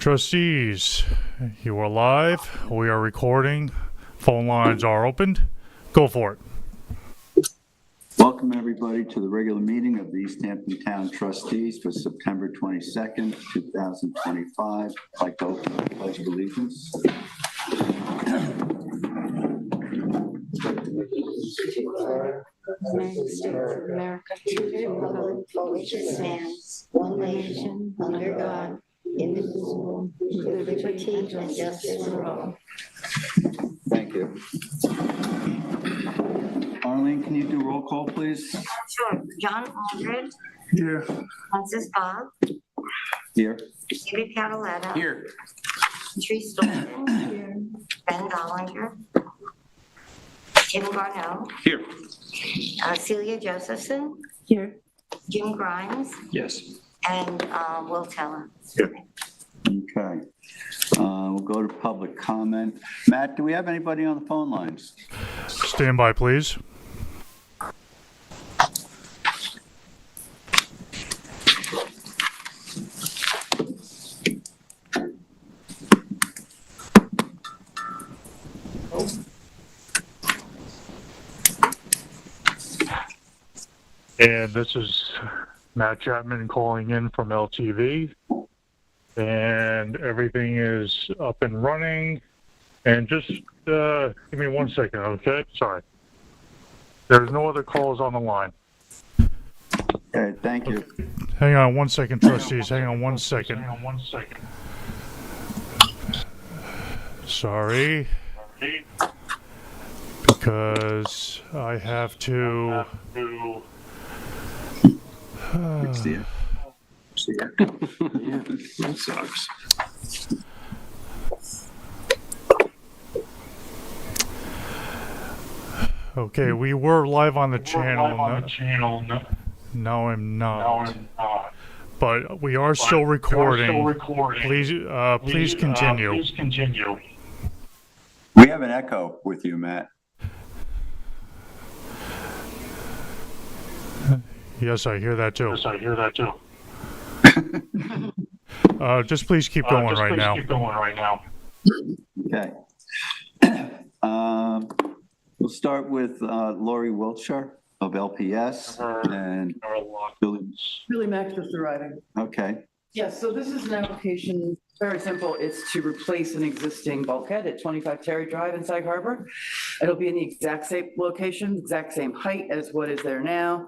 Trustees, you are live. We are recording. Phone lines are opened. Go for it. Welcome, everybody, to the regular meeting of the East Hampton Town Trustees for September 22nd, 2025. I'd like to open the Pledge of Allegiance. United States of America, to the republic for which it stands, one nation, under God, indivisible, with liberty and justice for all. Thank you. Arlene, can you do roll call, please? Sure. John Aldred. Here. Francis Bob. Here. David Cataletta. Here. Tree Stolten. Here. Ben Dollinger. Tim Garneau. Here. Celia Josephson. Here. Jim Grimes. Yes. And Will Teller. Here. Okay. We'll go to public comment. Matt, do we have anybody on the phone lines? Stand by, please. And this is Matt Chapman calling in from LTV. And everything is up and running. And just give me 1 second, okay? Sorry. There's no other calls on the line. Okay, thank you. Okay. Hang on 1 second, trustees. Hang on 1 second. Sorry. Because I have to... See ya. See ya. Yeah, that sucks. Okay, we were live on the channel. No, I'm not. But we are still recording. Please continue. We have an echo with you, Matt. Yes, I hear that too. Just please keep going right now. Okay. We'll start with Lori Wiltshire of LPS and Billy Max is arriving. okay. Yes, so this is an application, very simple. It's to replace an existing bulkhead at 25 Terry Drive in Sag Harbor. It'll be in the exact same location, exact same height as what is there now.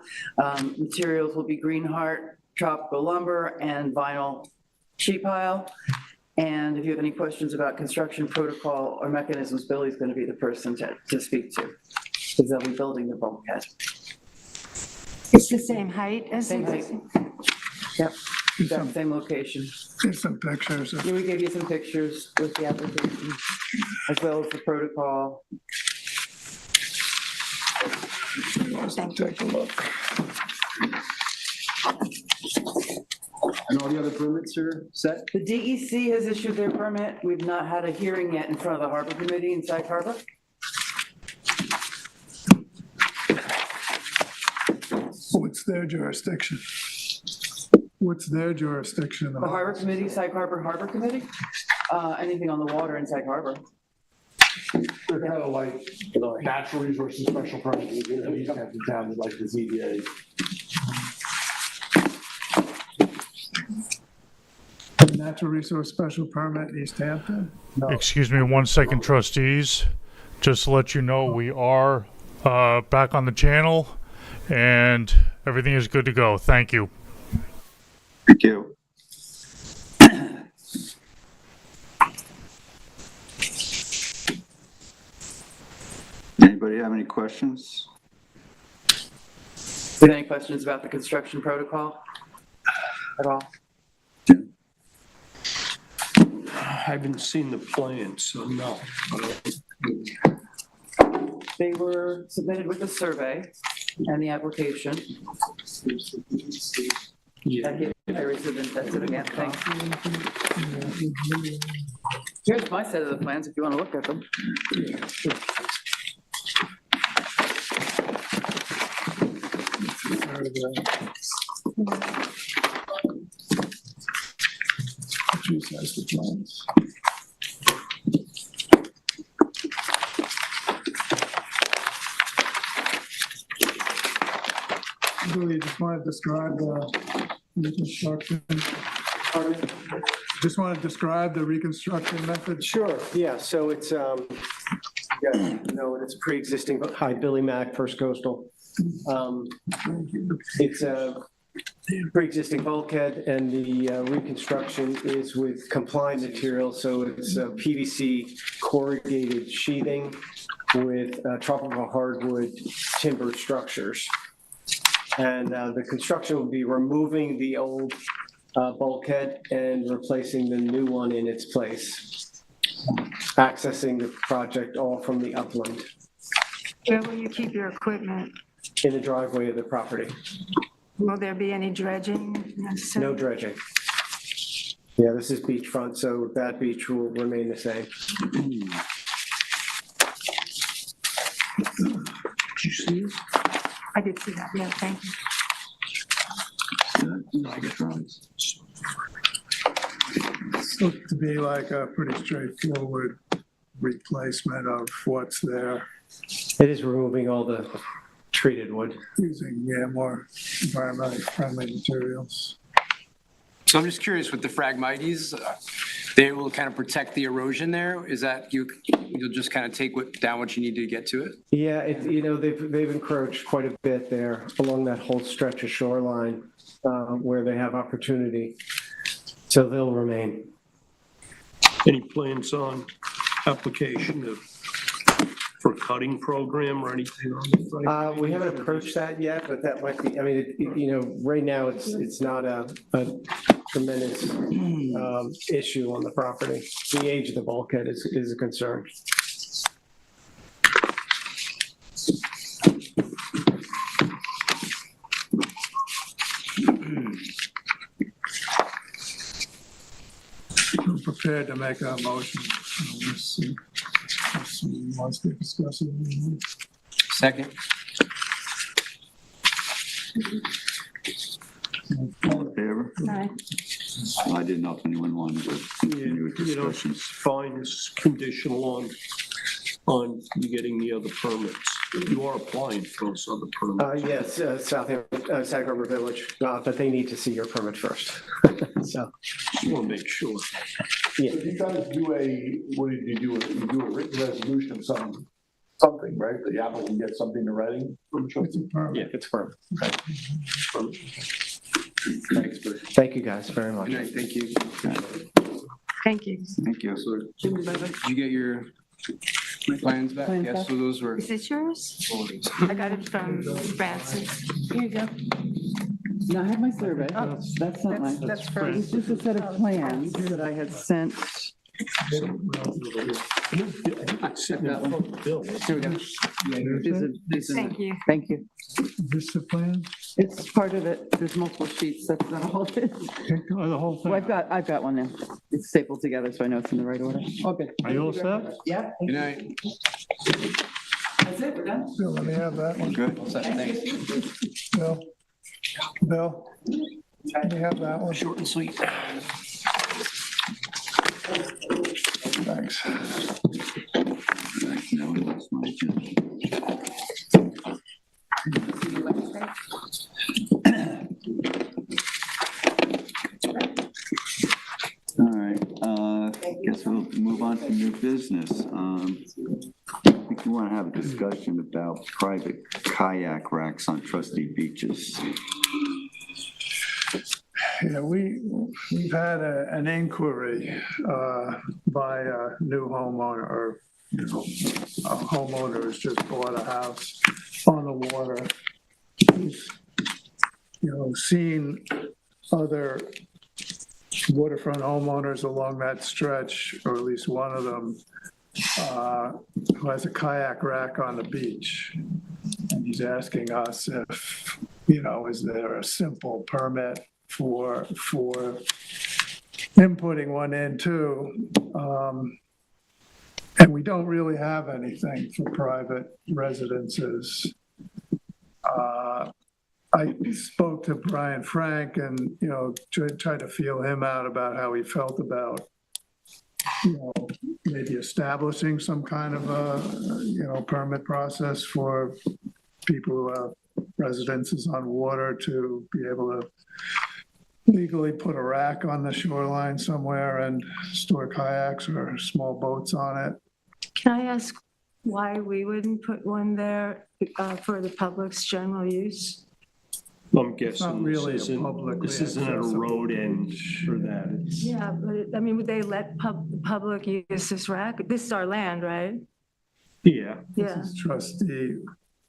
Materials will be green heart, tropical lumber, and vinyl sheet pile. And if you have any questions about construction protocol or mechanisms, Billy's going to be the person to speak to, because they'll be building the bulkhead. It's the same height as Same height. Yep, exact same location. There's some pictures. Yeah, we gave you some pictures with the application, as well as the protocol. Take a look. And all the other permits are set? The DEC has issued their permit. We've not had a hearing yet in front of the Harbor Committee in Sag Harbor. What's their jurisdiction? What's their jurisdiction? The Harbor Committee, Sag Harbor Harbor Committee, anything on the water in Sag Harbor. They're kind of like natural resources special permit, you know, you don't have to down like the ZBA. Natural resource special permit, East Hampton? No. Excuse me 1 second, trustees. Just to let you know, we are back on the channel and everything is good to go. Thank you. Thank you. Anybody have any questions? Do you have any questions about the construction protocol at all? I haven't seen the plans, so no. They were submitted with the survey and the application. Yeah. There is an intensive again, thanks. Here's my set of the plans if you want to look at them. She has the plans. Really just want to describe the reconstruction. Just want to describe the reconstruction method. Sure, yeah, so it's, it's pre-existing, hi, Billy Mack, First Coastal. It's a pre-existing bulkhead, and the reconstruction is with compliant material, so it's PVC corrugated sheathing with tropical hardwood timber structures. And the construction will be removing the old bulkhead and replacing the new one in its place, accessing the project all from the upland Where will you keep your equipment? in the driveway of the property. Will there be any dredging necessary? No dredging. Yeah, this is beachfront, so that beach will remain the same. Did you see it? I did see that, yeah, thank you. Looked to be like a pretty straightforward replacement of what's there, It is removing all the treated wood. using, more environmentally friendly materials. So I'm just curious with the Phragmites, they will kind of protect the erosion there? Is that you'll just kind of take down what you need to get to it? Yeah, they've encroached quite a bit there along that whole stretch of shoreline where they have opportunity. So they'll remain. Any plans on application for a cutting program or anything on the site? We haven't approached that yet, but that might be, I mean, right now it's not a tremendous issue on the property. The age of the bulkhead is a concern. I'm prepared to make a motion. Unless someone wants to discuss it. Second? All in favor? Aye. I didn't know if anyone wanted to continue with You know, discussion. it's fine, it's conditional on you getting the other permits. You are applying for those other permits. Yes, Sag Harbor Village, but they need to see your permit first. So, Just want to make sure. yeah. If you guys do what did you do? You do a written resolution of something, right? The applicant gets something in writing from It's a trustee? permit. Yeah, it's firm. Thanks, Bruce. Thank you guys very much. Good night, thank you. Thank you. Thank you. So, did you get your plans back? Plans Yes, back? so those were. Is this yours? I got it from Francis. Here you go. No, I have my survey. Oh, That's not mine. That's It for, was just a set of plans that I had sent. Here we go. thank you. Thank you. Is this the plan? It's part of it. There's multiple sheets. That's not all it is. Oh, the whole Well, thing? I've got one now. It's stapled together, so I know it's in the right order. Okay. Are you all set? Yeah. Good night. That's it, we're done. Bill, let me have that one. Good. All set, thanks. Bill, let me have that one. Short and sweet. Thanks. Now we lost my agenda. All right, guess we'll move on to new business. I think we want to have a discussion about private kayak racks on trustee beaches. Yeah, we've had an inquiry by a new homeowner, or, a homeowner who's just bought a house on the water. He's, seen other waterfront homeowners along that stretch, or at least one of them, who has a kayak rack on the beach. And he's asking us if, is there a simple permit for him putting one in too. And we don't really have anything for private residences. I spoke to Brian Frank and, tried to feel him out about how he felt about, maybe establishing some kind of a, permit process for people who have residences on water to be able to legally put a rack on the shoreline somewhere and store kayaks or small boats on it. Can I ask why we wouldn't put one there for the public's general use? I'm guessing really a this isn't, publicly this isn't at a accessible road end for that. It's- Yeah, but I mean, would they let public use this rack? This is our land, right? Yeah, This Yeah, is trustee,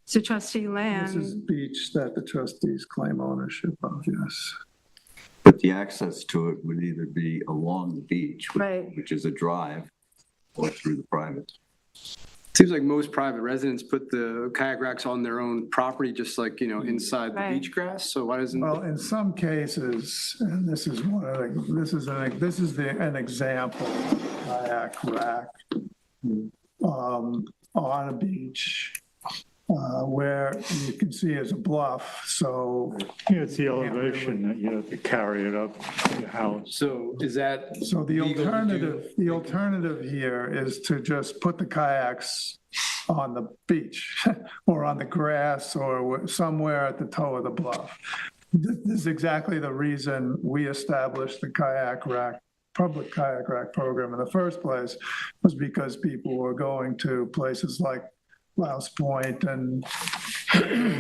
it's a trustee this is land. beach that the trustees claim ownership of, yes. But the access to it would either be along the beach, Right. which is a drive, or through the private. Seems like most private residents put the kayak racks on their own property, just like, inside the Right. beach grass. So why doesn't? Well, in some cases, and this is one of the, this is an example of a kayak rack on a beach where you can see is a bluff, so. Yeah, it's the elevation that you have to carry it up to your house. So is that? So the legal to do? alternative here is to just put the kayaks on the beach or on the grass or somewhere at the toe of the bluff. This is exactly the reason we established the public kayak rack program in the first place, was because people were going to places like Louse Point and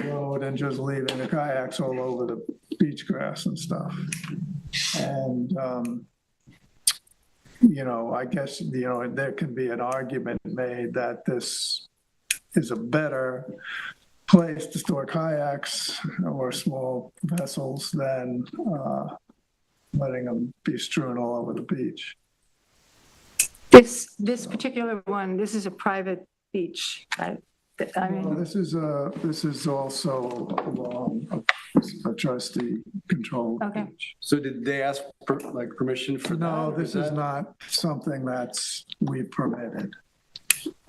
road and just leaving the kayaks all over the beach grass and stuff. And, I guess, there can be an argument made that this is a better place to store kayaks or small vessels than letting them be strewn all over the beach. This particular one, this is a private beach, right? I Well, mean, this is also along a trustee controlled Okay. beach. So did they ask permission for that? No, or this is that- not something we've permitted.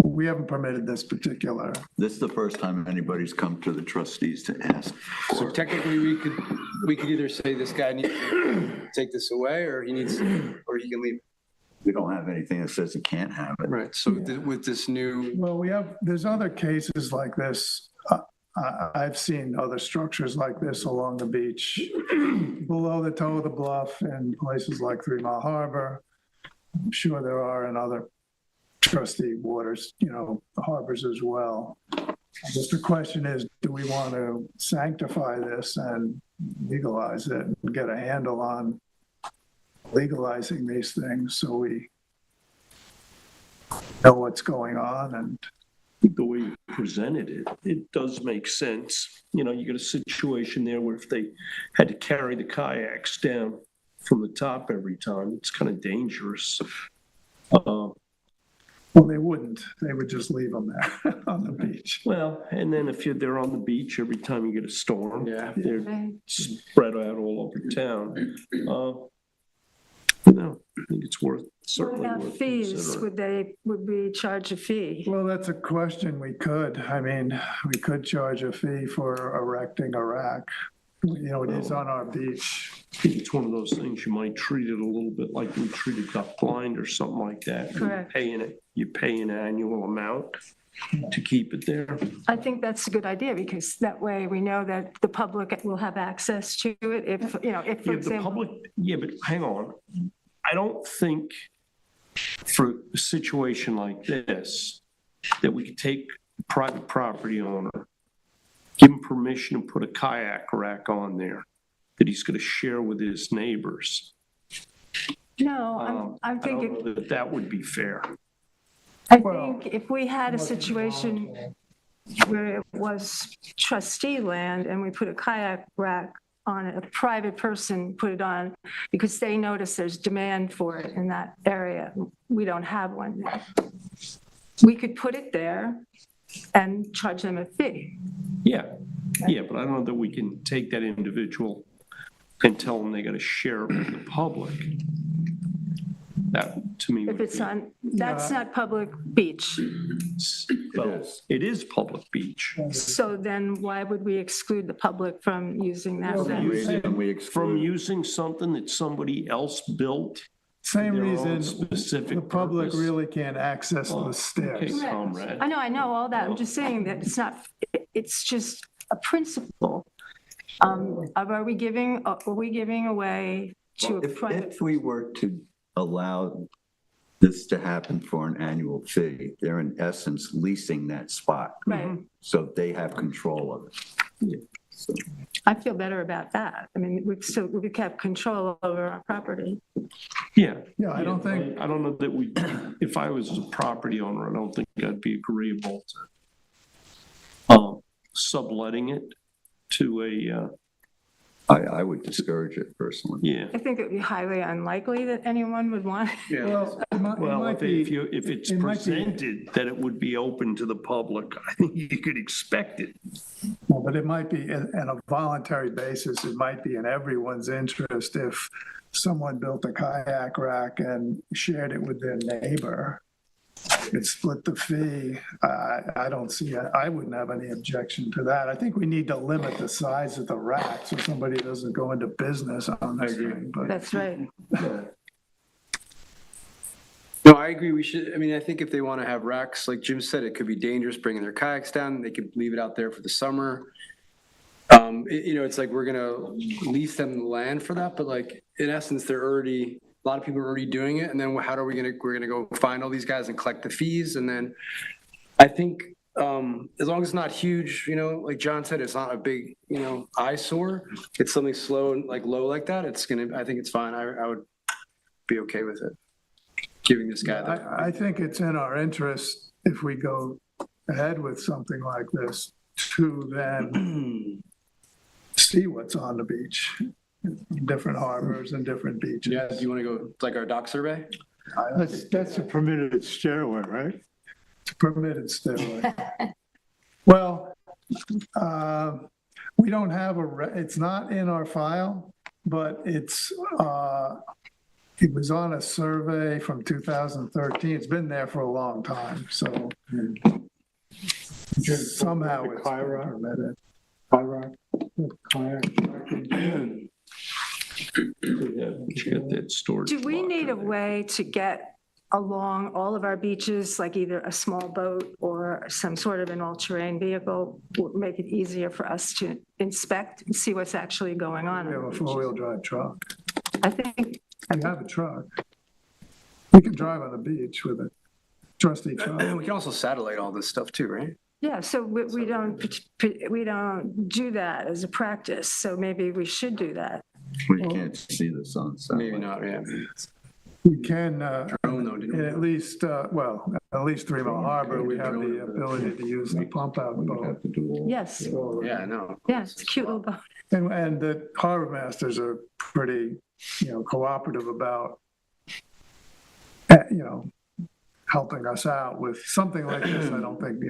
We haven't permitted this particular. This is the first time anybody's come to the trustees to ask So for. technically, we could either say this guy needs to take this away, or he can leave. We don't have anything that says it can't have it. Right, so with this new, Well, there's other cases like this. I've seen other structures like this along the beach, below the toe of the bluff in places like 3 Mile Harbor. I'm sure there are in other trustee waters, harbors as well. Just the question is, do we want to sanctify this and legalize it and get a handle on legalizing these things so we know what's going on? And the way you presented it, it does make sense. You get a situation there where if they had to carry the kayaks down from the top every time, it's kind of dangerous. well, they wouldn't. They would just leave them there on the beach. Well, and then if they're on the beach, every time you get a storm, Yeah. they're right. spread out all over town. I think it's What certainly about worth fees? considering. Would we charge a fee? Well, that's a question we could. I mean, we could charge a fee for erecting a rack. It is on our beach. I think it's one of those things, you might treat it a little bit like we treated duck blind or something like that. Correct. You pay an annual amount to keep it there. I think that's a good idea, because that way we know that the public will have access to it if, for Yeah, the example. public, yeah, but hang on. I don't think for a situation like this, that we could take a private property owner, give him permission to put a kayak rack on there that he's going to share with his neighbors. No, I'm I thinking. don't know that that would be fair. I Well- think if we had a situation where it was trustee land and we put a kayak rack on it, a private person put it on because they notice there's demand for it in that area. We don't have one. We could put it there and charge them a fee. Yeah, but I don't know that we can take that individual and tell them they got to share it with the public. That, to me, If would it's be, on, that's not public beach. well, it is public beach. So then why would we exclude the public from using that Same then? reason we From exclude. using something that somebody else built. Same Their own reason specific the public purpose. really can't access Oh, the stairs. Okay, comrade. I know all that. I'm just saying that it's not, it's just a principle. Are we giving away to a private? If we were to allow this to happen for an annual fee, they're in essence leasing that spot. Right. So they have control of it. So, I feel better about that. I mean, we kept control over our property. Yeah. Yeah, I don't think- I don't know that we, if I was a property owner, I don't think I'd be agreeable to subletting it to a, I would discourage it personally. yeah. I think it would be highly unlikely that anyone would want. Well, it Well, might if be, if it's it might be- presented that it would be open to the public, I think you could expect it. well, but it might be on a voluntary basis, it might be in everyone's interest if someone built a kayak rack and shared it with their neighbor. Could split the fee. I don't see, I wouldn't have any objection to that. I think we need to limit the size of the rack so somebody doesn't go into business on this thing, but. That's right. No, I agree. We should, I mean, I think if they want to have racks, like Jim said, it could be dangerous bringing their kayaks down. They could leave it out there for the summer. It's like we're gonna lease them the land for that, but like, in essence, a lot of people are already doing it. And then we're gonna go find all these guys and collect the fees. And then I think, as long as it's not huge, like John said, it's not a big, eyesore. It's something slow and like low like that. I think it's fine. I would be okay with it. Giving this guy that. I think it's in our interest if we go ahead with something like this to then see what's on the beach, different harbors and different beaches. Yeah, do you want to go, like our dock survey? That's a permitted stairway, right? Permitted stairway. Well, we don't have it's not in our file, but it was on a survey from 2013. It's been there for a long time, so somehow it's been permitted. Kayak. You got that storage. Do we block need a in there. way to get along all of our beaches, like either a small boat or some sort of an all-terrain vehicle, would make it easier for us to inspect and see what's actually going on? We have a on the beaches? four-wheel drive truck. I think, We have a truck. We can drive on the beach with a trusty truck. We can also satellite all this stuff too, right? yeah, so we don't do that as a practice, so maybe we should do that. We can't see the sunset. Maybe not, yeah. We can, Drone though, didn't we? at least 3 Mile Harbor, we have the ability to use the pump out boat. Yes, Yeah, no. yeah, it's a cute little boat. And the harbor masters are pretty, cooperative about, helping us out with something like this. I don't think,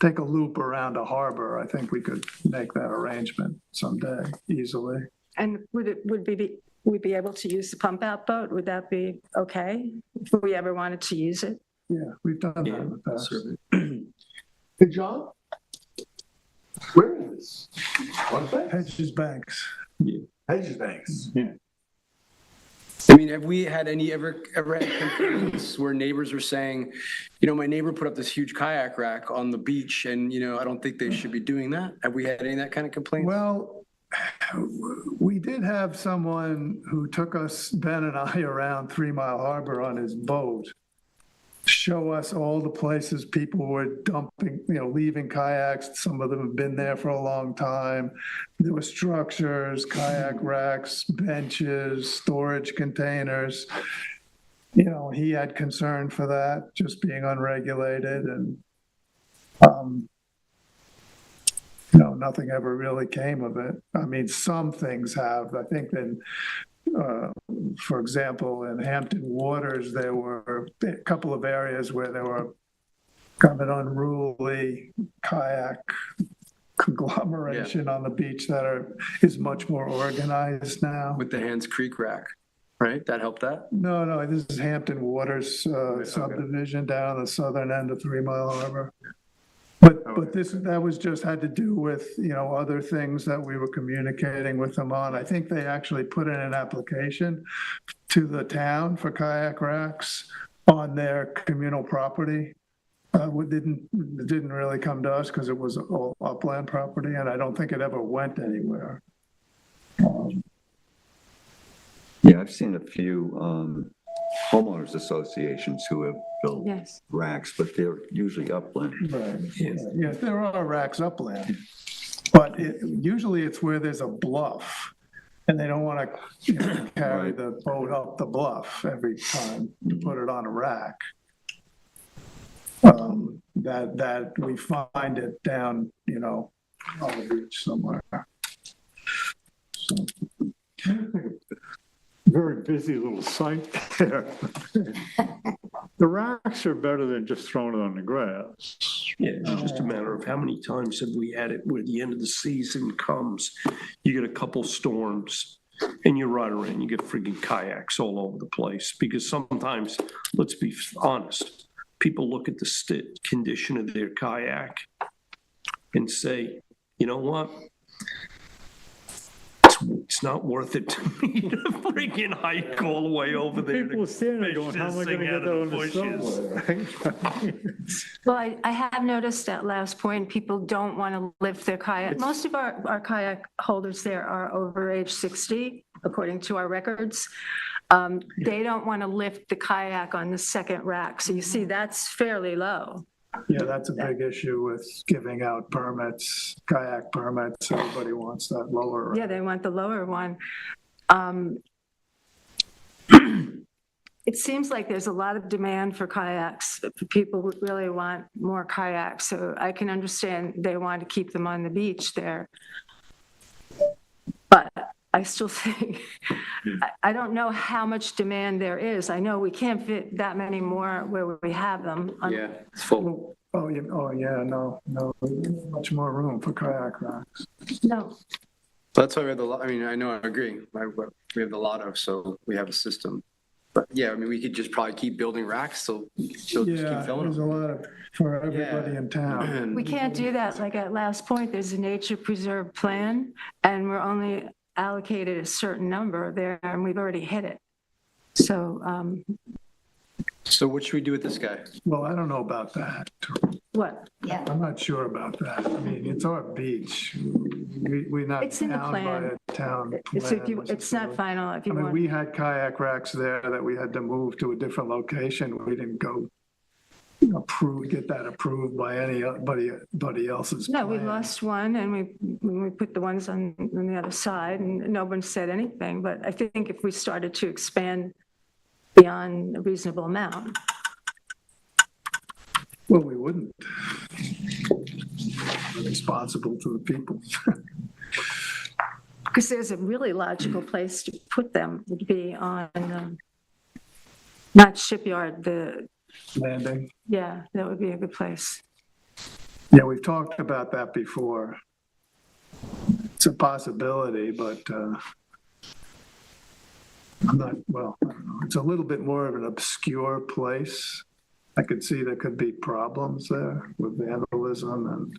take a loop around a harbor. I think we could make that arrangement someday easily. And would we be able to use the pump out boat? Would that be okay if we ever wanted to use it? Yeah, we've done that in the past. Hey, John? Where is this? What bank? Hedges Banks. Hedges Banks. I mean, have we had ever had complaints where neighbors are saying, my neighbor put up this huge kayak rack on the beach and, I don't think they should be doing that? Have we had any of that kind of complaints? Well, we did have someone who took us, Ben and I, around 3 Mile Harbor on his boat, show us all the places people were dumping, leaving kayaks. Some of them have been there for a long time. There were structures, kayak racks, benches, storage containers. He had concern for that, just being unregulated, and nothing ever really came of it. I mean, some things have. I think that, for example, in Hampton waters, there were a couple of areas where there were kind of an unruly kayak conglomeration on the beach that is much more organized now. With the Hands Creek rack, right? right? That helped that? No, this is Hampton Waters subdivision down the southern end of 3 Mile Harbor. But that was just had to do with, other things that we were communicating with them on. I think they actually put in an application to the town for kayak racks on their communal property. It didn't really come to us because it was all upland property, and I don't think it ever went anywhere. Yeah, I've seen a few homeowners associations who have built Yes. racks, but they're usually upland. Right. Yes, there are racks upland, but usually it's where there's a bluff, and they don't want to carry Right. the boat up the bluff every time to put it on a rack. That we find it down, on the beach somewhere. So, Very busy little site there. The racks are better than just throwing it on the grass. Yeah, it's just a matter of how many times have we had it where the end of the season comes, you get a couple storms and you ride around, you get freaking kayaks all over the place. Because sometimes, let's be honest, people look at the condition of their kayak and say, you know what? It's not worth it to me to freaking hike all the way over there. People are standing there going, how am I going to get that on the subway? Well, I have noticed at Last Point, people don't want to lift their kayak. Most of our kayak holders there are over age 60, according to our records. They don't want to lift the kayak on the second rack. So you see, that's fairly low. yeah, that's a big issue with giving out permits, kayak permits. Everybody wants that lower. Yeah, they want the lower one. It seems like there's a lot of demand for kayaks. People would really want more kayaks. So I can understand they want to keep them on the beach there. But I still think, I don't know how much demand there is. I know we can't fit that many more where we have them. Yeah, it's full. Oh, yeah, no, much more room for kayak racks. No, That's why we have I know, I agree. We have the lotto, so we have a system. But yeah, we could just probably keep building racks, so just keep Yeah, filling there's a them. lot for everybody in town. we can't do that. Like at Last Point, there's a nature preserve plan, and we're only allocated a certain number there, and we've already hit it. So, So what should we do with this guy? Well, I don't know about that. what? Yeah. I'm not sure about that. I mean, it's our beach. We're not It's in the bound by plan. a town It's if you, plan it's not necessarily. final if I you mean, want. we had kayak racks there that we had to move to a different location. We didn't go get that approved by anybody else's No, we plan. lost one, and we put the ones on the other side, and no one said anything. But I think if we started to expand beyond a reasonable amount, Well, we wouldn't. We're responsible to the people. because there's a really logical place to put them, would be on, not Shipyard, Landing. yeah, that would be a good place. Yeah, we've talked about that before. It's a possibility, but I'm not, well, I don't know. It's a little bit more of an obscure place. I could see there could be problems there with vandalism and.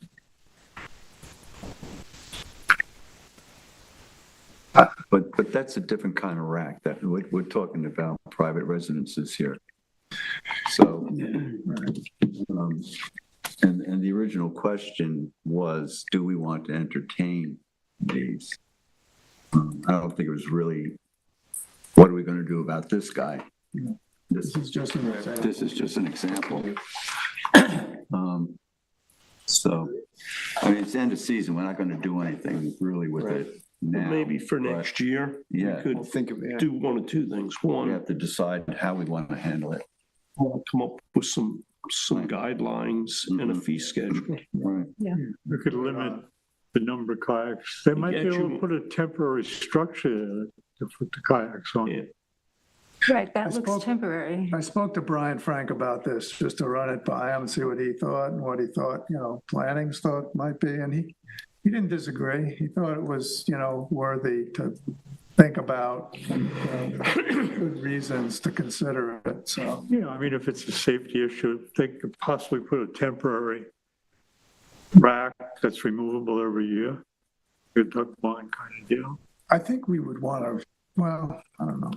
But that's a different kind of rack that we're talking about private residences here. So, and the original question was, do we want to entertain these? I don't think it was really, what are we going to do about this guy? This This is just an example. This is just an example. So, I mean, it's the end of season. We're not going to do anything really with it now. Maybe for but, next year, we Yeah, could Think of it. do one of two things. we One, have to decide how we want to handle it. come up with some guidelines and a fee schedule. Right. We could limit the number of kayaks. They might be able to Actually- put a temporary structure to put the kayaks on. Yeah. Right, that I looks spoke- temporary. I spoke to Brian Frank about this, just to run it by him and see what he thought and what he thought, planning's thought might be, and he didn't disagree. He thought it was, worthy to think about good reasons to consider it, so. Yeah, I mean, if it's a safety issue, they could possibly put a temporary rack that's removable every year, a duck blind kind of deal. I think we would want to, well, I don't know.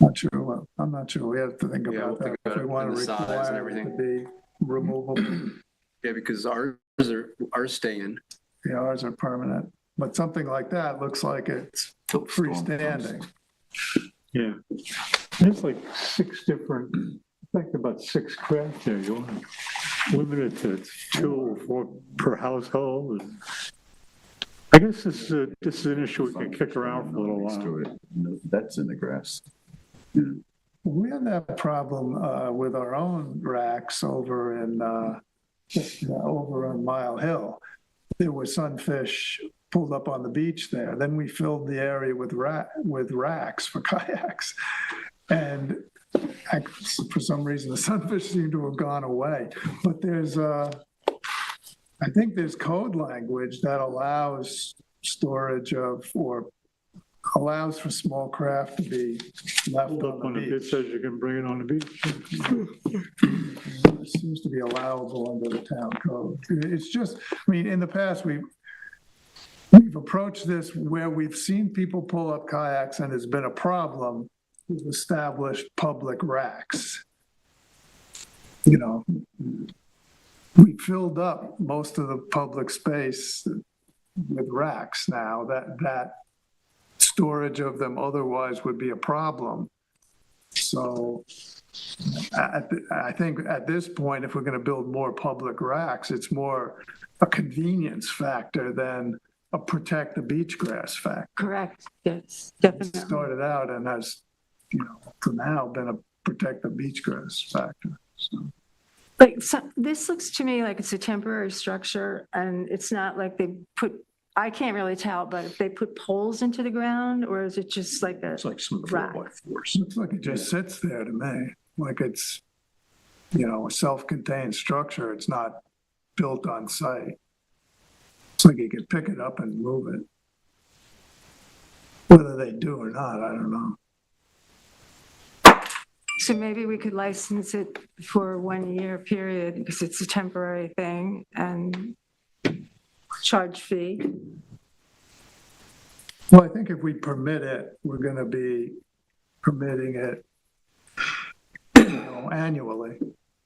Not sure, I'm not sure, we have to think Yeah, we'll about that. think about If we it, want and to the size and require it to everything. be removable, Yeah, because ours staying. the ours are permanent, but something like that looks like it's freestanding. Yeah. There's like 6 different, I think about 6 craft there. You want to limit it to 2 or 4 per household. And I guess this is an issue we can kick around for a little while. That's in the grass. We had that problem with our own racks over on Mile Hill. There were sunfish pulled up on the beach there. Then we filled the area with racks for kayaks. And for some reason, the sunfish seem to have gone away. But I think there's code language that allows storage of, or allows for small craft to be left Up on the it beach. says you can bring it on the beach. It seems to be allowable under the town code. It's just, I mean, in the past, we've approached this where we've seen people pull up kayaks and there's been a problem. We've established public racks. You know, we filled up most of the public space with racks now. That storage of them otherwise would be a problem. So I think at this point, if we're going to build more public racks, it's more a convenience factor than a protect the beach grass factor. Correct, yes, It definitely. started out and has, for now been a protect the beach grass factor. So. Like, this looks to me like it's a temporary structure, and it's not like they I can't really tell, but if they put poles into the ground, or is it just like a It's like some rack? 4x4s. Looks like it just sits there to me, like it's, a self-contained structure. It's not built on site. It's like you could pick it up and move it. Whether they do or not, I don't know. So maybe we could license it for a 1-year period, because it's a temporary thing, and charge fee. Well, I think if we permit it, we're going to be permitting it annually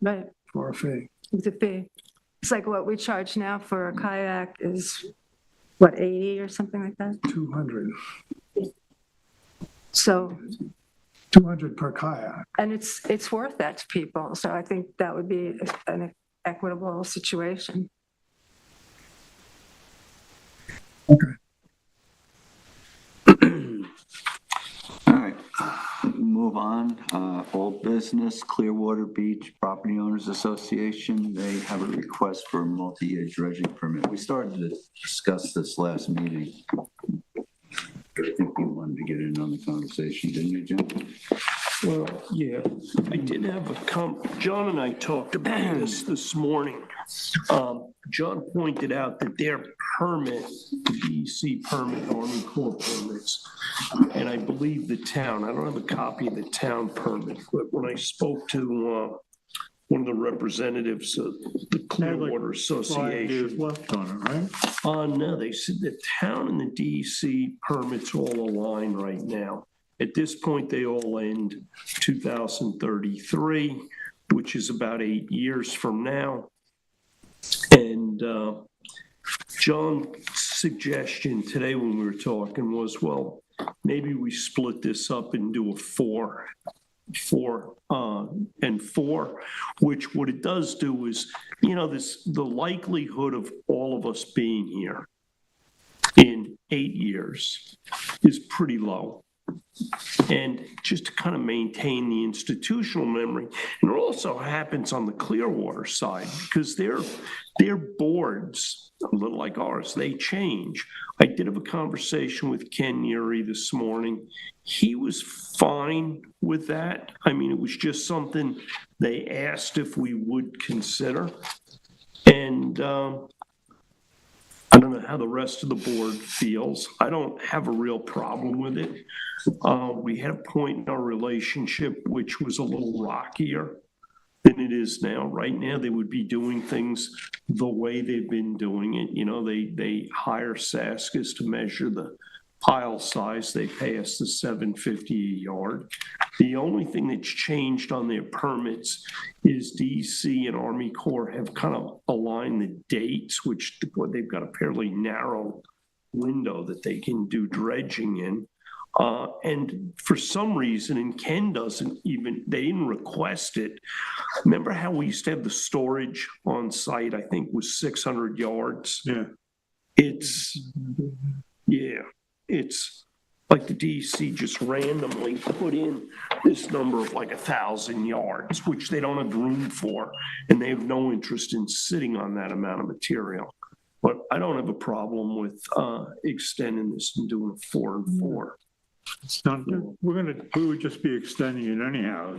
Right, for a fee. with a fee. It's like what we charge now for a kayak is, what, 80 or something like that? 200. So, 200 per kayak. and it's worth that to people, so I think that would be an equitable situation. Okay. All right, move on. Old business, Clearwater Beach Property Owners Association, they have a request for a multi-year dredging permit. We started to discuss this last meeting. I think you wanted to get in on the conversation, didn't you, Jim? Well, yeah, I did have John and I talked about this morning. John pointed out that their permit, the DEC permit, Army Corps permits, and I believe the town, I don't have a copy of the town permit, but when I spoke to one of the representatives of the Clearwater 5 years Association. left on it, right? No, they said the town and the DEC permits all align right now. At this point, they all end 2033, which is about 8 years from now. And John's suggestion today when we were talking was, well, maybe we split this up and do a 4 and 4, which what it does do is, the likelihood of all of us being here in 8 years is pretty low. And just to kind of maintain the institutional memory, and it also happens on the Clearwater side, because their boards, a little like ours, they change. I did have a conversation with Ken Ury this morning. He was fine with that. I mean, it was just something they asked if we would consider. And don't know how the rest of the board feels. I don't have a real problem with it. We had a point in our relationship which was a little rockier than it is now. Right now, they would be doing things the way they've been doing it. You know, they hire Saskis to measure the pile size. They pay us the $7.50 a yard. The only thing that's changed on their permits is DC and Army Corps have kind of aligned the dates, which they've got a fairly narrow window that they can do dredging in. And for some reason, and Ken doesn't even, they didn't request it. Remember how we used to have the storage on site, I think was 600 yards? Yeah. It's like the DEC just randomly put in this number of like 1,000 yards, which they don't have room for, and they have no interest in sitting on that amount of material. But I don't have a problem with extending this and doing a 4 and 4. It's not, we would just be extending it anyhow.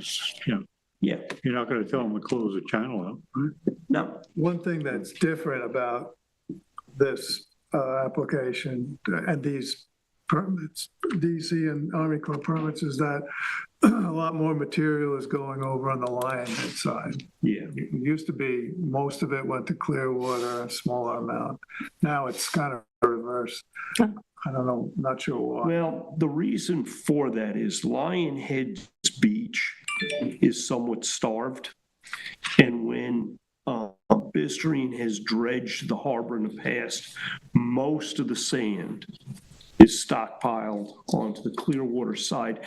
Yeah, You're not gonna tell them to close the channel up, right? no, One thing that's different about this application and these permits, DC and Army Corps permits, is that a lot more material is going over on the Lionhead side. yeah. It used to be, most of it went to Clearwater, a smaller amount. Now it's kind of reversed. I don't know, not sure why. Well, the reason for that is Lionhead's beach is somewhat starved. And when Bistarine has dredged the harbor in the past, most of the sand is stockpiled onto the Clearwater side.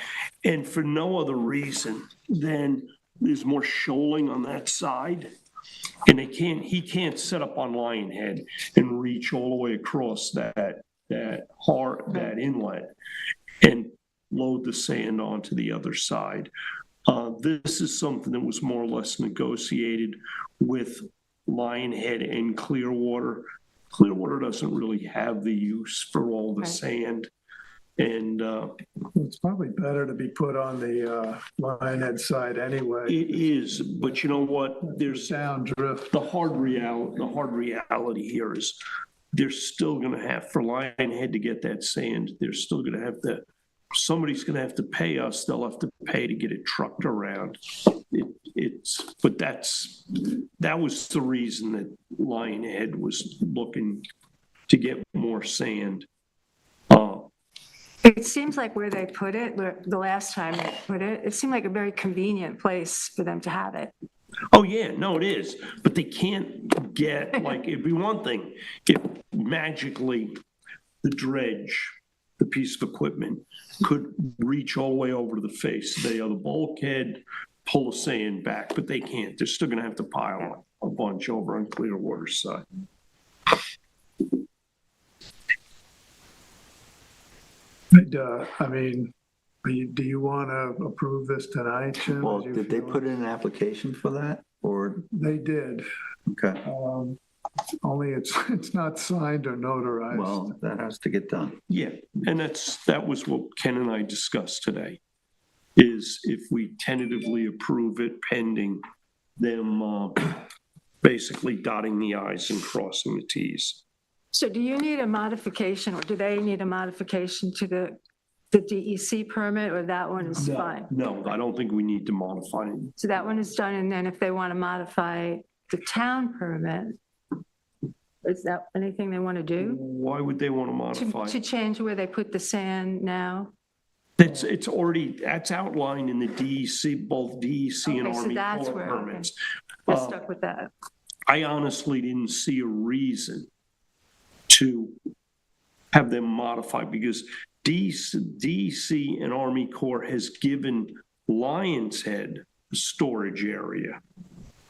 And for no other reason than there's more shoaling on that side. And he can't set up on Lionhead and reach all the way across that inlet and load the sand onto the other side. This is something that was more or less negotiated with Lionhead and Clearwater. Clearwater doesn't really have the use for all the sand. And It's probably better to be put on the Lionhead side anyway. it is, but you know what? There's Sound drift. the hard reality here is they're still going to have, for Lionhead to get that sand, they're still going to have to, somebody's going to have to pay us. They'll have to pay to get it trucked around. But that was the reason that Lionhead was looking to get more sand. It seems like where they put it, the last time they put it, it seemed like a very convenient place for them to have it. Oh, yeah, no, it is. But they can't get, like, it'd be one thing if magically the dredge, the piece of equipment, could reach all the way over to the face of the bulkhead, pull the sand back, but they can't. They're still going to have to pile a bunch over on Clearwater's side. I mean, do you want to approve this tonight, Jim? Well, Do you did they feel- put in an application for that or, They did. okay, Only it's not signed or notarized. well, that has to get done. Yeah, and that was what Ken and I discussed today, is if we tentatively approve it pending them basically dotting the i's and crossing the t's. So do you need a modification, or do they need a modification to the DEC permit, or that one is fine? No, I don't think we need to modify it. So that one is done, and then if they want to modify the town permit, is that anything they want to do? Why would they want to modify To it? change where they put the sand now? It's already, that's outlined in the DEC, both DEC and Okay, so Army that's Corps where- permits. They're stuck with that. I honestly didn't see a reason to have them modify, because DEC and Army Corps has given Lion's Head a storage area,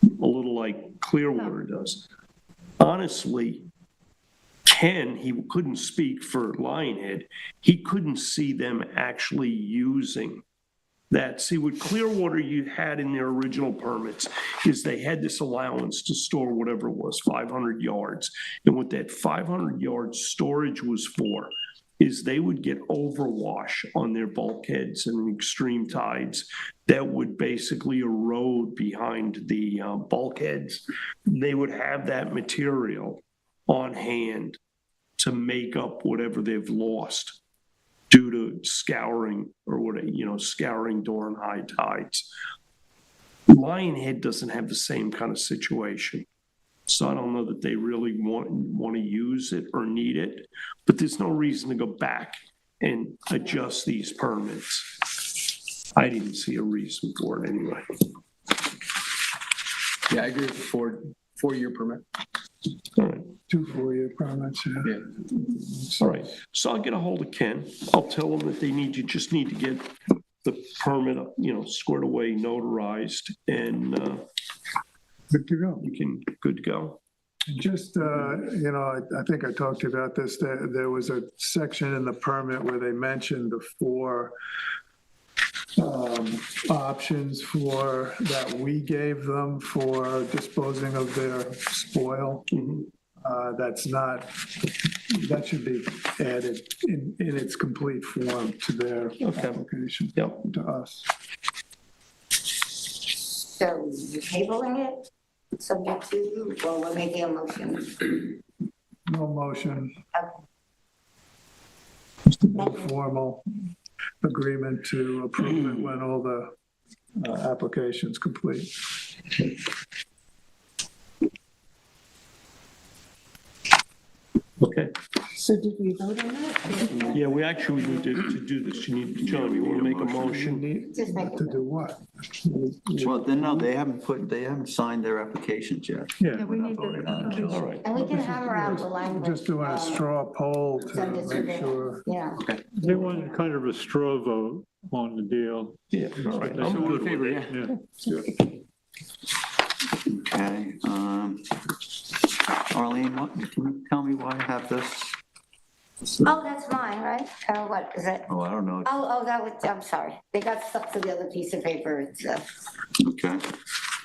a little like Clearwater does. Honestly, Ken, he couldn't speak for Lionhead. He couldn't see them actually using that. See, what Clearwater you had in their original permits is they had this allowance to store whatever it was, 500 yards. And what that 500 yard storage was for is they would get overwash on their bulkheads and extreme tides that would basically erode behind the bulkheads. They would have that material on hand to make up whatever they've lost due to scouring or what, scouring during high tides. Lionhead doesn't have the same kind of situation. So I don't know that they really want to use it or need it, but there's no reason to go back and adjust these permits. I didn't see a reason for it anyway. Yeah, I agree with the four-year permit. All right. 2 4-year permits, yeah. All right, so I'll get a hold of Ken. I'll tell them that just need to get the permit, squared away, notarized, and Good to go. good to go. Just, I think I talked to you about this. There was a section in the permit where they mentioned the 4 options that we gave them for disposing of their spoil. That should be added in its complete form to their application, Yep. to us. So you're tabling it, subject to, or we're making a motion? No motion. Just a formal agreement to approve it when all the application's complete. Okay. So did we vote on that? Yeah, we actually need to do this. John, you want to make a motion? Just make To do what? Well, then, no, they haven't signed their applications yet. Yeah, we need All the, right. And we can hammer out the language. Just doing a straw poll to Send it to make sure. Yeah. They want kind of a straw vote on the deal. Yeah, all right. I'm good with it. Yeah. Okay, Arlene, can you tell me why I have this? Oh, that's mine, right? Or what, is it? Oh, I don't know. That was, I'm sorry. They got stuck to the other piece of paper. It's, Okay.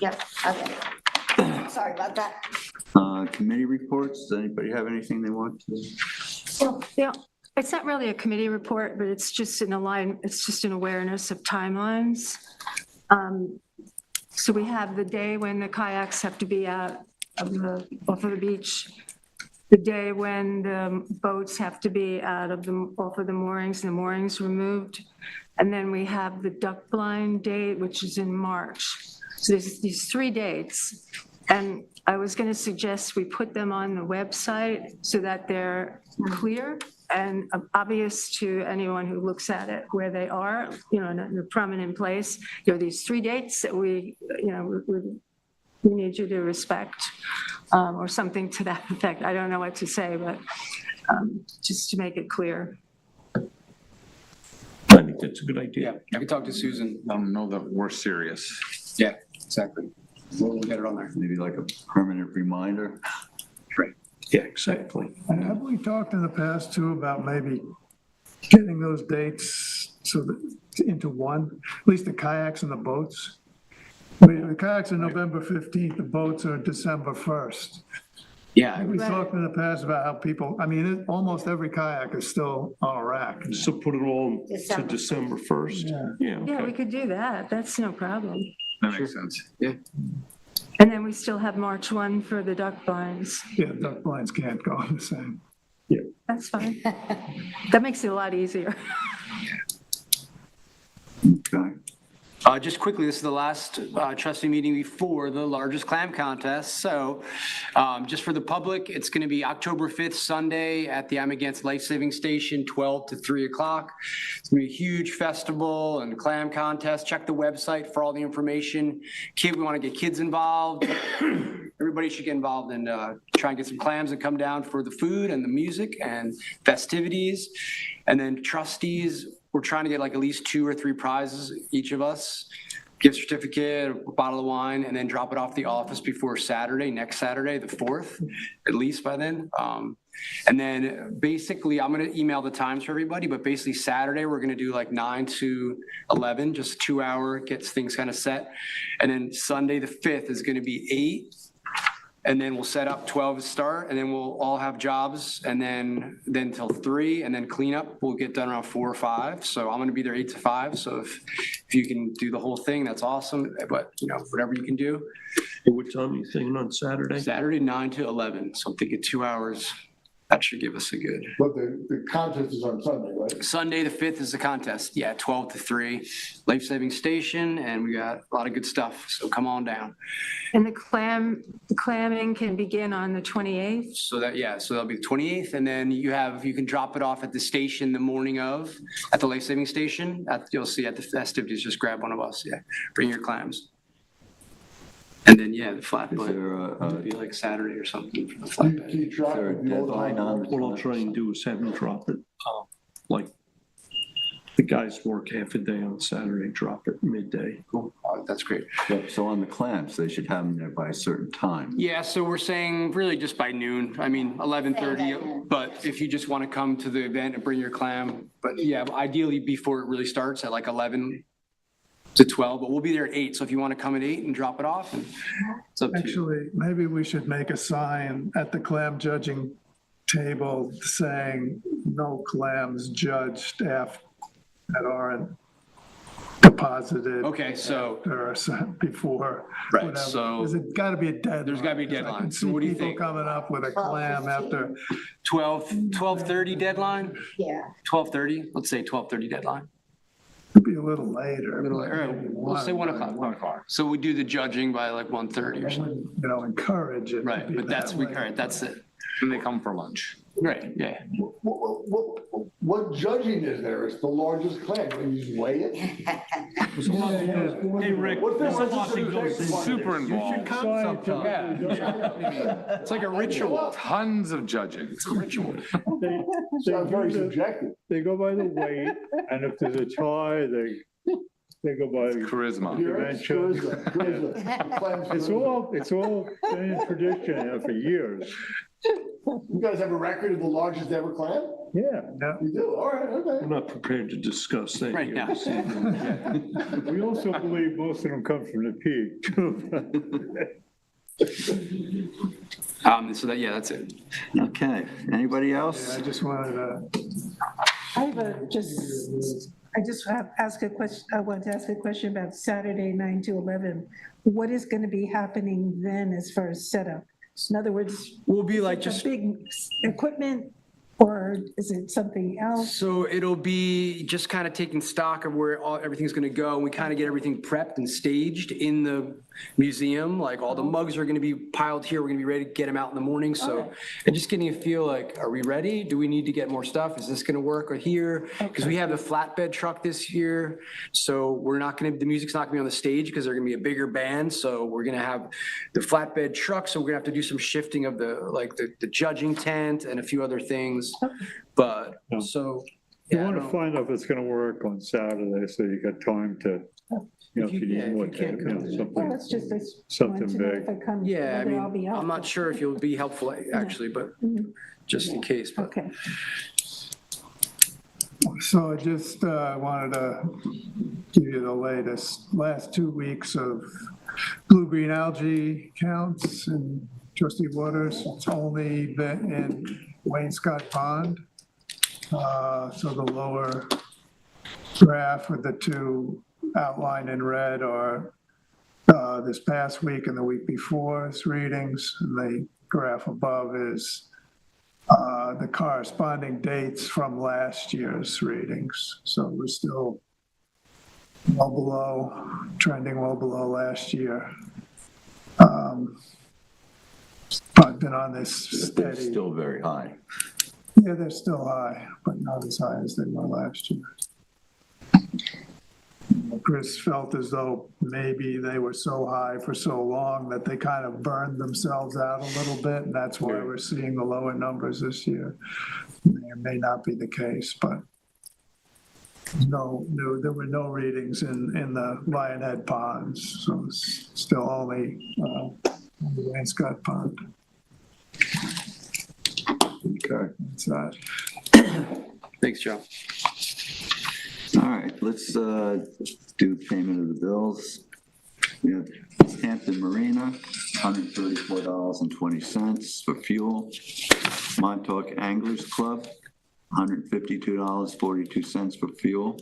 yep, okay. Sorry about that. Committee reports, does anybody have anything they want to? well, yeah, it's not really a committee report, but it's just an awareness of timelines. So we have the day when the kayaks have to be out off of the beach, the day when the boats have to be off of the moorings, and the moorings removed. And then we have the duck blind date, which is in March. So there's these 3 dates. And I was going to suggest we put them on the website so that they're clear and obvious to anyone who looks at it where they are, in a prominent place. There are these 3 dates that we need you to respect, or something to that effect. I don't know what to say, but just to make it clear. I think that's a good idea. Yeah, I can talk to Susan. Let them know that we're serious. Yeah, exactly. We'll get it on there. Maybe like a permanent reminder? Yeah, exactly. And have we talked in the past too about maybe getting those dates into one, at least the kayaks and the boats? The kayaks are November 15th, the boats are December 1st. Yeah, We talked in the past about how people, almost every kayak is still on a rack. So put it all to December. December 1st? Yeah, Yeah, we okay. could do that. That's no problem. That makes sense. yeah. And then we still have March 1 for the duck blinds. Yeah, duck blinds can't go on the same. That's fine. That makes it a lot easier. Okay. Just quickly, this is the last trustee meeting before the largest clam contest. So just for the public, it's going to be October 5th, Sunday at the Amagansett Life Saving Station, 12 to 3 o'clock. It's going to be a huge festival and clam contest. Check the website for all the information. We want to get kids involved. Everybody should get involved and try and get some clams and come down for the food and the music and festivities. And then trustees, we're trying to get like at least 2 or 3 prizes, each of us, gift certificate, a bottle of wine, and then drop it off the office before next Saturday, the 4th, at least by then. And then basically, I'm going to email the times for everybody, but basically Saturday, we're going to do like 9 to 11, just 2 hour, gets things kind of set. And then Sunday, the 5th is going to be 8. And then we'll set up 12 to start, and then we'll all have jobs, and then till 3, and then cleanup will get done around 4 or 5. So I'm gonna be there 8 to 5. So if you can do the whole thing, that's awesome. But whatever you can do. Hey, what time are you thinking on Saturday? Saturday, 9 to 11. So I'm thinking 2 hours. That should give us a good. But the contest is on Sunday, right? Sunday, the 5th is the contest. Yeah, 12 to 3, life-saving station, and we got a lot of good stuff. So come on down. And the clamming can begin on the 28th? So that'll be the 28th, and then you can drop it off at the station the morning of, at the life-saving station. You'll see at the festivities, just grab one of us, bring your clams. And then, the Is flatbed, there it'll be like Saturday or something for the Keep flatbed. track there a of the old deadline on What I'll try and do is have them drop it, like, the guys work half a day on Saturday, drop it midday. Cool. That's great. So on the clams, they should have them there by a certain time. Yeah, so we're saying really just by noon. I mean, 11:30, but if you just want to come to the event and bring your clam, but ideally before it really starts at like 11 to 12, but we'll be there at 8. So if you want to come at 8 and drop it off, it's up to you. Actually, maybe we should make a sign at the clam judging table saying no clams judged that aren't deposited. Okay, so, Or before. Right, whatever. so- There's got to be a deadline. There's gotta be a 'cause I deadline. can So see what do you people think? coming up with a clam after, 12:30 deadline? Yeah. 12:30, let's say 12:30 deadline. could be a little later. A little, but or maybe we'll say 1 o'clock. 1 o'clock. So we do the judging by like 1:30 or something. Encourage it. to Right, be but that all way. right, that's it. And they come for lunch. Right, yeah. What judging is there? It's the largest clam. You just weigh it? Hey, Rick, What there's a difference lot does that it goes make? into Super this. involved. It's like a ritual. Tons of judging. It's a ritual. Sounds very subjective. They go by the weight, and if there's a tie, they go by Charisma. dimension. Clams It's all been in tradition for years. You guys have a record of the largest ever clam? Yeah, You do? All right, I'm okay. not prepared to discuss that Right here now. this evening. we also believe most of them come from the peak, too. So that's it. Okay, anybody Yeah, else? I just wanted to, I just have ask a question. I want to ask a question about Saturday, 9 to 11. What is going to be happening then as far as setup? In other words, We'll be like a just, big equipment, or is it something else? so it'll be just kind of taking stock of where everything's going to go. And we kind of get everything prepped and staged in the museum. Like all the mugs are going to be piled here. We're going to be ready to get them out in the morning. So, Okay. and just getting a feel like, are we ready? Do we need to get more stuff? Is this going to work here? Because we have the flatbed truck this year. So the music's not going to be on the stage because they're going to be a bigger band. So we're going to have the flatbed truck. So we're going to have to do some shifting of the judging tent and a few other things. But so. You yeah, I want to don't- find out if it's going to work on Saturday, so you got time to, if you need more, can't come. Well, something. that's just, I Something want to know big. if I come, Yeah, I whether I'll be mean, I'm not helpful. sure if you'll be helpful actually, but just in case, but. Okay. so I just wanted to give you the last 2 weeks of blue-green algae counts in Trustee Waters. It's only been in Wainscott Pond. So the lower graph with the two outlined in red are this past week and the week before's readings. And the graph above is the corresponding dates from last year's readings. So we're still trending well below last year. I've been on this They're steady. still very high. Yeah, they're still high, but not as high as they were last year. Chris felt as though maybe they were so high for so long that they kind of burned themselves out a little bit, and that's why we're seeing the lower numbers this year. It may not be the case, but there were no readings in the Lionhead ponds, so it's still only the Wainscott Pond. Okay. That's that. Thanks, Joe. All right, let's do payment of the bills. We have Hampton Marina, $134.20 for fuel. Montauk Anglers Club, $152.42 for fuel.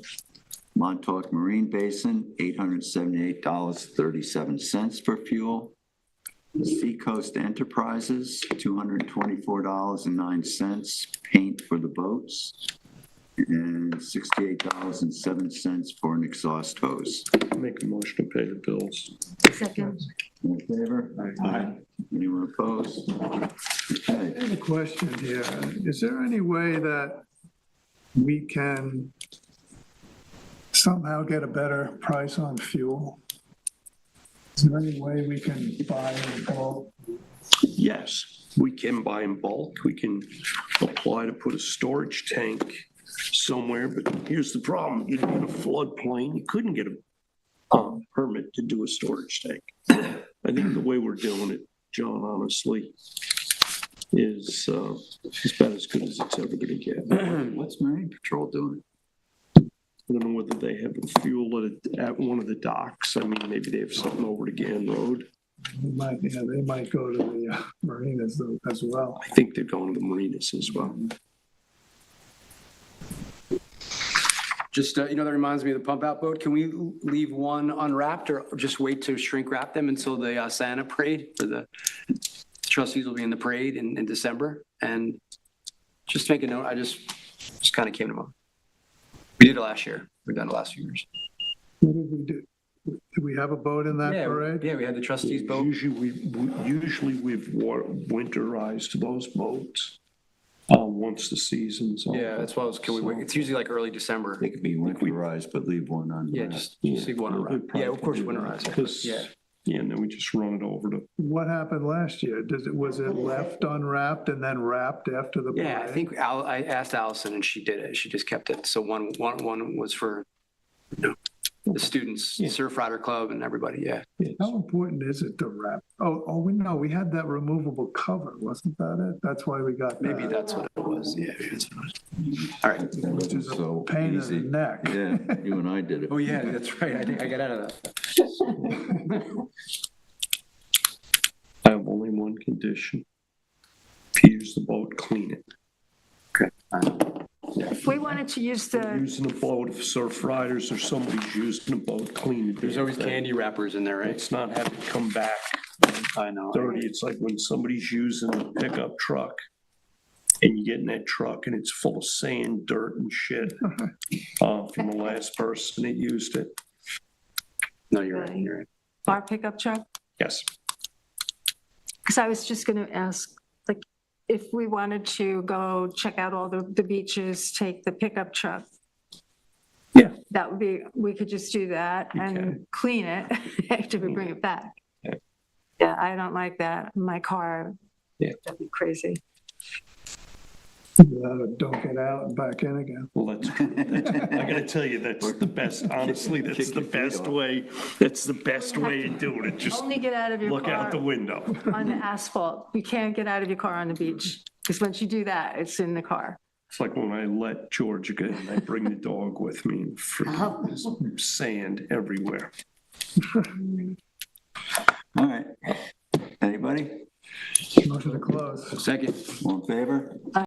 Montauk Marine Basin, $878.37 for fuel. Seacoast Enterprises, $224.09, paint for the boats, and $68.07 for an exhaust hose. Make a motion to pay the bills. Second. All in favor? Aye. Anyone opposed? I Okay. have a question here. Is there any way that we can somehow get a better price on fuel? Is there any way we can buy in bulk? Yes, we can buy in bulk. We can apply to put a storage tank somewhere, but here's the problem. You didn't get a floodplain. You couldn't get a permit to do a storage tank. I think the way we're doing it, John, honestly, is about as good as it's ever gonna get. What's Marine Patrol doing? I don't know whether they have fuel at one of the docks. I mean, maybe they have something over to Gann Road. They might go to the marinas as well. I think they're going to the marinas as well. Just, that reminds me of the pump out boat. Can we leave one unwrapped or just wait to shrink wrap them until the Santa parade for the trustees will be in the parade in December? And just make a note, I just kind of came to mind. We did it last year. We've done it the last few years. What did we do? Did we have a boat in that parade? Yeah, we had the trustees boat. Usually we've winterized those boats once the season's over. Yeah, that's what I was, it's usually like early December. They could be winterized, but leave one on. Yeah, just leave one around. Yeah, of course, winterize it. Yeah. Yeah, and then we just run it over to. What happened last year? Was it left unwrapped and then wrapped after the parade? Yeah, I think I asked Allison and she did it. She just kept it. So one was for the students, Surf Rider Club and everybody, yeah. How important is it to wrap? We had that removable cover, wasn't that it? That's why we got that. Maybe that's what it was, yeah. All right. Which is a pain in the neck. Yeah, you and I did it. Oh, yeah, that's right. I think I got out of that. I have only one condition. If you use the boat, clean it. Okay. If we wanted to use Using a boat, if surf riders or somebody's using a boat, clean it. There's always candy wrappers in there, right? It's not having to come back I know. dirty. It's like when somebody's using a pickup truck and you get in that truck and it's full of sand, dirt and shit from the last person that used it. No, you're right, you're right. our pickup truck? Yes. Because I was just going to ask, like, if we wanted to go check out all the beaches, take the pickup truck. Yeah. That would be, we could just do that and clean it after we bring it back. Yeah. Yeah, I don't like that. My car, Yeah. that'd be crazy. Don't get out and back in again. Well, that's true. I gotta tell you, that's the best, honestly, that's the best way, that's the best way of doing it. Just Only get out of your look out car the window. on the asphalt. You can't get out of your car on the beach. Because once you do that, it's in the car. It's like when I let Georgia go and I bring the dog with me and freaking there's sand everywhere. All right. Anybody? Motion to close. Second. All in favor?